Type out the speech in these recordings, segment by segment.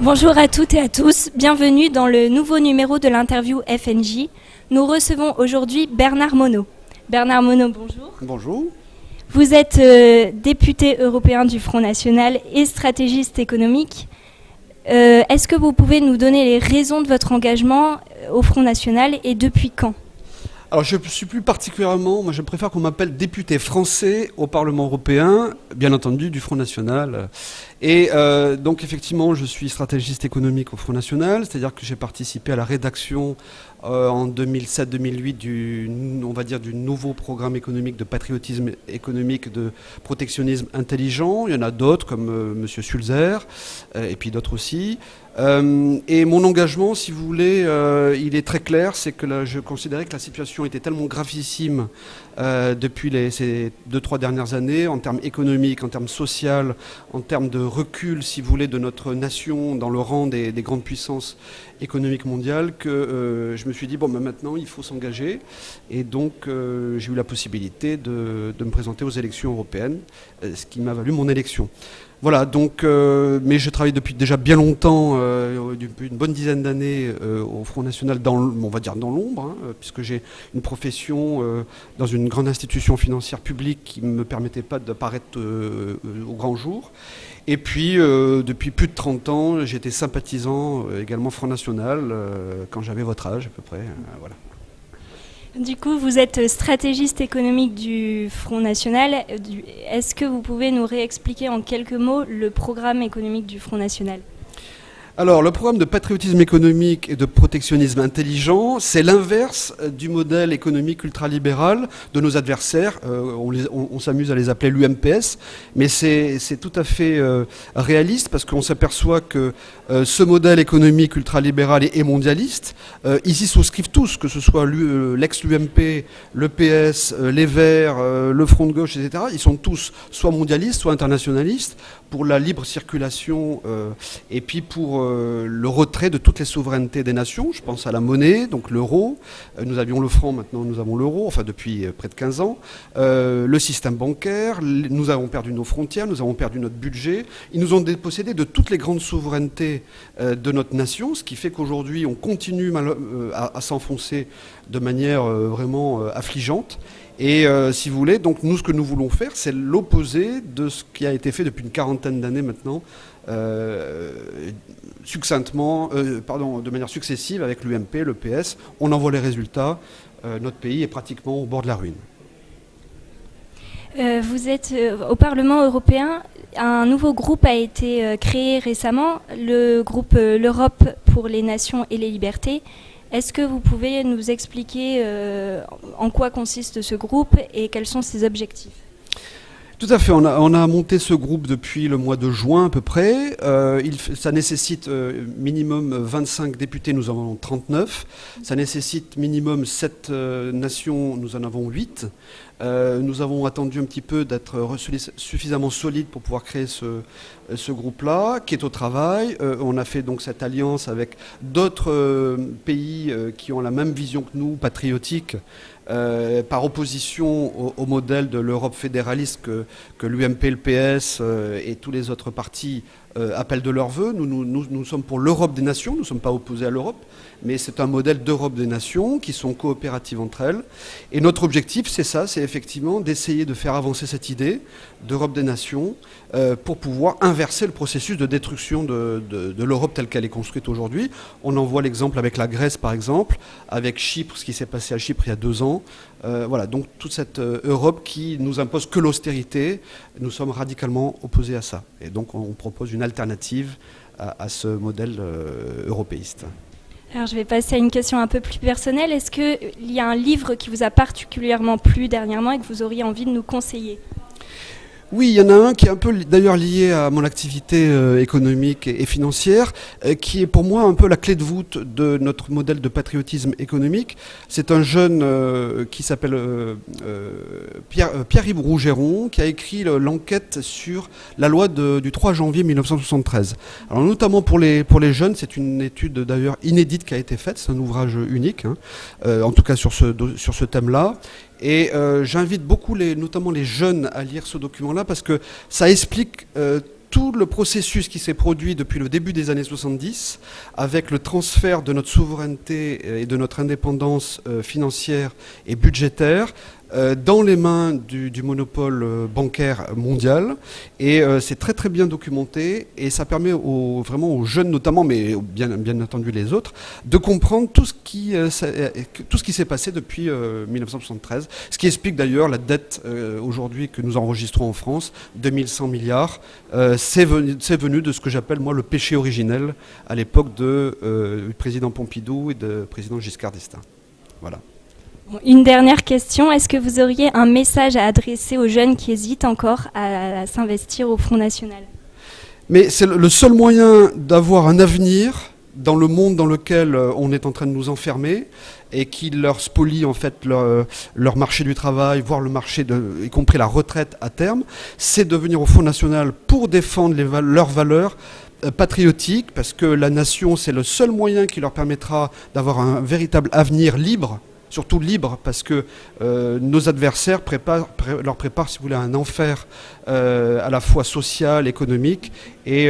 Bonjour à toutes et à tous, bienvenue dans le nouveau numéro de l'interview FNJ. Nous recevons aujourd'hui Bernard Monod. Bernard Monod, bonjour. Bonjour. Vous êtes député européen du Front National et stratégiste économique. Est-ce que vous pouvez nous donner les raisons de votre engagement au Front National et depuis quand ? Alors je suis plus particulièrement, moi je préfère qu'on m'appelle député français au Parlement européen, bien entendu du Front National. Et donc effectivement je suis stratégiste économique au Front National, c'est-à-dire que j'ai participé à la rédaction en 2007-2008 du nouveau programme économique de patriotisme économique, de protectionnisme intelligent. Il y en a d'autres comme M. Sulzer et puis d'autres aussi. Et mon engagement, si vous voulez, il est très clair, c'est que je considérais que la situation était tellement gravissime depuis ces 2-3 dernières années, en termes économiques, en termes sociaux, en termes de recul, si vous voulez, de notre nation dans le rang des grandes puissances économiques mondiales, que je me suis dit, bon, ben maintenant, il faut s'engager. Et donc, j'ai eu la possibilité de me présenter aux élections européennes, ce qui m'a valu mon élection. Voilà, donc, mais je travaille depuis déjà bien longtemps, depuis une bonne dizaine d'années au Front National, on va dire dans l'ombre, puisque j'ai une profession dans une grande institution financière publique qui ne me permettait pas d'apparaître au grand jour. Et puis, depuis plus de 30 ans, j'étais sympathisant également Front National, quand j'avais votre âge à peu près, voilà. Du coup, vous êtes stratégiste économique du Front National. Est-ce que vous pouvez nous réexpliquer en quelques mots le programme économique du Front National ? Alors, le programme de patriotisme économique et de protectionnisme intelligent, c'est l'inverse du modèle économique ultralibéral de nos adversaires. On s'amuse à les appeler l'UMPS, mais c'est tout à fait réaliste parce qu'on s'aperçoit que ce modèle économique ultralibéral et mondialiste, ils y souscrivent tous, que ce soit l'ex-UMP, le PS, les Verts, le Front de gauche, etc. Ils sont tous soit mondialistes, soit internationalistes pour la libre circulation et puis pour le retrait de toutes les souverainetés des nations. Je pense à la monnaie, donc l'euro. Nous avions le franc, maintenant nous avons l'euro, enfin depuis près de 15 ans. Le système bancaire, nous avons perdu nos frontières, nous avons perdu notre budget. Ils nous ont dépossédé de toutes les grandes souverainetés de notre nation, ce qui fait qu'aujourd'hui on continue à s'enfoncer de manière vraiment affligeante. Et si vous voulez, donc nous, ce que nous voulons faire, c'est l'opposé de ce qui a été fait depuis une quarantaine d'années maintenant, de manière successive avec l'UMP, le PS. On en voit les résultats. Notre pays est pratiquement au bord de la ruine. Vous êtes au Parlement européen. Un nouveau groupe a été créé récemment, le groupe l'Europe pour les nations et les libertés. Est-ce que vous pouvez nous expliquer en quoi consiste ce groupe et quels sont ses objectifs ? Tout à fait, on a monté ce groupe depuis le mois de juin à peu près. Ça nécessite minimum 25 députés, nous en avons 39. Ça nécessite minimum 7 nations, nous en avons 8. Nous avons attendu un petit peu d'être suffisamment solides pour pouvoir créer ce groupe-là, qui est au travail. On a fait donc cette alliance avec d'autres pays qui ont la même vision que nous, patriotique, par opposition au modèle de l'Europe fédéraliste que l'UMP, le PS et tous les autres partis appellent de leur vœu. Nous sommes pour l'Europe des nations, nous ne sommes pas opposés à l'Europe, mais c'est un modèle d'Europe des nations qui sont coopératives entre elles. Et notre objectif, c'est ça, c'est effectivement d'essayer de faire avancer cette idée d'Europe des nations pour pouvoir inverser le processus de destruction de l'Europe telle qu'elle est construite aujourd'hui. On en voit l'exemple avec la Grèce, par exemple, avec Chypre, ce qui s'est passé à Chypre il y a 2 ans. Voilà, donc toute cette Europe qui nous impose que l'austérité, nous sommes radicalement opposés à ça. Et donc on propose une alternative à ce modèle européiste. Alors je vais passer à une question un peu plus personnelle. Est-ce qu'il y a un livre qui vous a particulièrement plu dernièrement et que vous auriez envie de nous conseiller ? Oui, il y en a un qui est un peu d'ailleurs lié à mon activité économique et financière, qui est pour moi un peu la clé de voûte de notre modèle de patriotisme économique. C'est un jeune qui s'appelle Pierre-Yves Rougeron, qui a écrit l'enquête sur la loi du 3 janvier 1973. Alors notamment pour les jeunes, c'est une étude d'ailleurs inédite qui a été faite, c'est un ouvrage unique, en tout cas sur ce thème-là. Et j'invite beaucoup, notamment les jeunes, à lire ce document-là parce que ça explique tout le processus qui s'est produit depuis le début des années 70, avec le transfert de notre souveraineté et de notre indépendance financière et budgétaire dans les mains du monopole bancaire mondial. Et c'est très très bien documenté et ça permet vraiment aux jeunes notamment, mais bien entendu les autres, de comprendre tout ce qui s'est passé depuis 1973. Ce qui explique d'ailleurs la dette aujourd'hui que nous enregistrons en France, 2100 milliards. C'est venu de ce que j'appelle moi le péché originel à l'époque du président Pompidou et du président Giscard d'Estaing. Voilà. Une dernière question, est-ce que vous auriez un message à adresser aux jeunes qui hésitent encore à s'investir au Front National ? Mais c'est le seul moyen d'avoir un avenir dans le monde dans lequel on est en train de nous enfermer et qui leur spolie en fait leur marché du travail, voire le marché, y compris la retraite à terme, c'est de venir au Front National pour défendre leurs valeurs patriotiques, parce que la nation, c'est le seul moyen qui leur permettra d'avoir un véritable avenir libre, surtout libre, parce que nos adversaires leur préparent, si vous voulez, un enfer à la fois social, économique. Et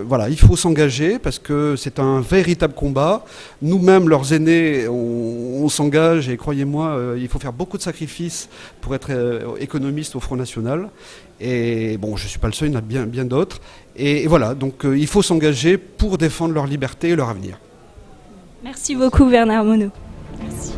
voilà, il faut s'engager parce que c'est un véritable combat. Nous-mêmes, leurs aînés, on s'engage et croyez-moi, il faut faire beaucoup de sacrifices pour être économiste au Front National. Et bon, je ne suis pas le seul, il y en a bien d'autres. Et voilà, donc il faut s'engager pour défendre leur liberté et leur avenir. Merci beaucoup Bernard Monod. Merci.